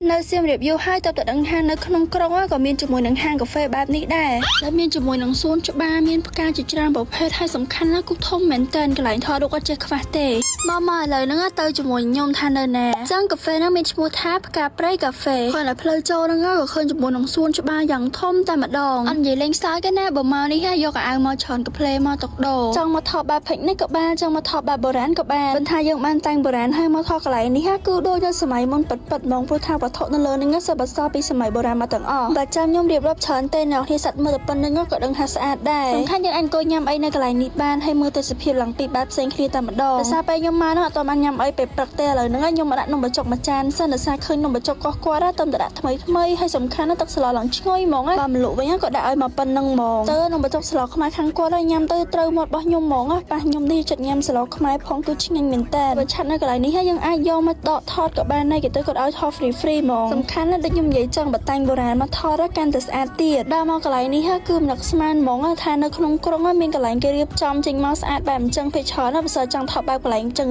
នៅសៀមរាបយូរហើយតើតដឹងថានៅក្នុងក្រុងក៏មានជាមួយនឹងហាងកាហ្វេបែបនេះដែរដែលមានជាមួយនឹងសួនច្បារមានផ្កាជាច្រើនប្រភេទហើយសំខាន់ណាស់គឺធំមែនតើកន្លែងថតរូបអត់ចេះខ្វះទេមកឥឡូវហ្នឹងទៅជាមួយខ្ញុំថានៅណាចឹងកាហ្វេហ្នឹងមានឈ្មោះថាផ្កាព្រៃកាហ្វេគាត់តែផ្លូវចូលហ្នឹងក៏ឃើញជាមួយនឹងសួនច្បារយ៉ាងធំតែម្ដងអត់និយាយលេងសើចទេណាបើមកនេះយកអាវមកច្រើនកាផ្លេមកតុកដោចង់មកថតបែបភិកនេះក៏បានចង់មកថតបែបបុរាណក៏បានប៉ុន្តែយើងបានតែងបុរាណហើយមកថតកន្លែងនេះគឺដូចនៅសម័យមុនពិតៗហ្មងព្រោះថាវត្ថុនៅលើនេះសិបសល់ពីសម័យបុរាណមកទាំងអស់បើចាំខ្ញុំរៀបរាប់ច្រើនទេអ្នកនេះសัตว์មើលតែប៉ុណ្្នឹងក៏ដឹងថាស្អាតដែរសំខាន់យើងអង្គុយញ៉ាំអីនៅកន្លែងនេះបានហើយមើលទេសភាពឡើងពីបែបផ្សេងគ្នាតែម្ដងដោយសារពេលខ្ញុំមកនោះអត់បានញ៉ាំអីពេលព្រឹកទេឥឡូវហ្នឹងខ្ញុំមកដាក់នំបញ្ចុកមួយចានសិនដោយសារឃើញនំបញ្ចុកកោះគាត់ទៅដាក់ថ្មីហើយសំខាន់ណាស់ទឹកស្លឡើងឈ្ងុយហ្មងបើម្លក់វិញក៏ដាក់ឲ្យមកប៉ុណ្្នឹងហ្មងទៅនំបញ្ចុកស្លខ្មែរខាងគាត់ហើយញ៉ាំទៅត្រូវមាត់របស់ខ្ញុំហ្មងប៉ះខ្ញុំនេះចិត្តញ៉ាំស្លខ្មែរផងគឺឆ្ងាញ់មែនតើបើឆាត់នៅកន្លែងនេះយើងអាចយកមកដកថតក៏បានដែរគេទៅគាត់ឲ្យថត free ហ្មងសំខាន់ណាស់ដូចខ្ញុំនិយាយចឹងបតាំងបុរាណមកថតកាន់តែស្អាតទៀតដល់មកកន្លែងនេះគឺមិននឹកស្មានហ្មងថានៅក្នុងក្រុងមានកន្លែងគេរៀបចំចេញមកស្អាតបែបអញ្ចឹងពេកច្រើនណាស់បើសិនចង់ថតបែបកន្លែងអញ្ចឹង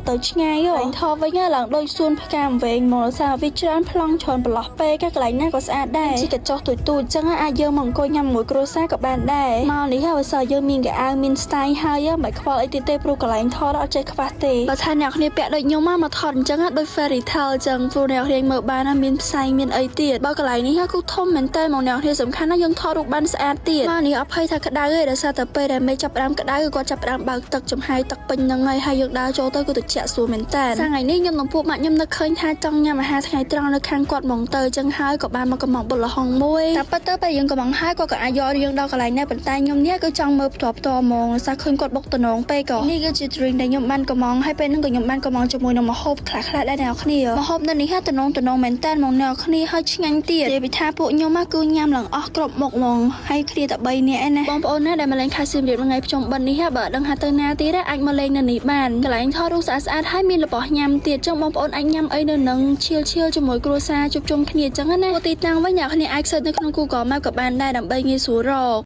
ទៅឆ្ងាយហើយថតវិញឡើងដូចសួនផ្កាវែងមកសារវាច្រើនប្លង់ច្រើនប្រឡោះពេកកន្លែងណាក៏ស្អាតដែរជីកញ្ចុះទូចអញ្ចឹងអាចយកមកអង្គុយញ៉ាំមួយគ្រួសារក៏បានដែរមកនេះបើសិនយើងមានកៅអៅមាន style ហើយមិនខ្វល់អីទៀតទេព្រោះកន្លែងថតអត់ចេះខ្វះទេបើថាអ្នកគ្នាពាក់ដូចខ្ញុំមកថតអញ្ចឹងដូច fairy tale អញ្ចឹងព្រោះអ្នកគ្នាមើលបានមានផ្សែងមានអីទៀតបើកន្លែងនេះគឺធំមែនតើមកអ្នកគ្នាសំខាន់ណាស់យើងថតរូបបានស្អាតទៀតមកនេះអភ័យថាក្តៅទេដោយសារតែពេលដែលមេចាប់ផ្ដើមក្តៅគាត់ចាប់ផ្ដើមបើកទឹកចំហាយទឹកពេញហ្នឹងហើយយើងដើរចូលទៅគឺត្រជាក់ស្រួលមែនតើថ្ងៃនេះខ្ញុំនឹងពួកម៉ាក់ខ្ញុំនឹកឃើញថាចង់ញ៉ាំអាហារថ្ងៃត្រង់នៅខាងគាត់ហ្មងទៅអញ្ចឹងហើយក៏បានមកកំងបុលល្ហុងមួយតែប៉ុន្តែពេលយើងកំងហើយគាត់ក៏អាចយកយើងដល់កន្លែងនេះប៉ុន្តែខ្ញុំនេះគឺចង់មើលផ្ទាល់ហ្មងដោយសារឃើញគាត់បុកតំណងពេកក៏នេះគឺជា drink ដែលខ្ញុំបានកំងហើយពេលហ្នឹងក៏ខ្ញុំបានកំងជាមួយនឹងម្ហូបខ្លះៗដែរអ្នកគ្នាម្ហូបនៅនេះតំណងមែនតើមកអ្នកគ្នាហើយឆ្ងាញ់ទៀតនិយាយពីថាពួកខ្ញុំគឺញ៉ាំឡើងអស់គ្រប់មុខហ្មងហើយគ្នាតែ3នាក់ឯណាបងប្អូនណាដែលមកលេងខេត្តសៀមរាបថ្ងៃភ្ជុំបិណ្ឌនេះបើដឹងថាទៅណាទៀតអាចមកលេងនៅនេះបានកន្លែងថតរូបស្អាតៗហើយមានរបស់ញ៉ាំទៀតចឹងបងប្អូនអាចញ៉ាំអីនៅនឹងឈៀលជាមួយគ្រួសារជួបជុំគ្នាចឹងណាទីតាំងវិញអ្នកគ្នាអាច search នៅក្នុង Google Map ក៏បានដែរដើម្បីងាយស្រួលរក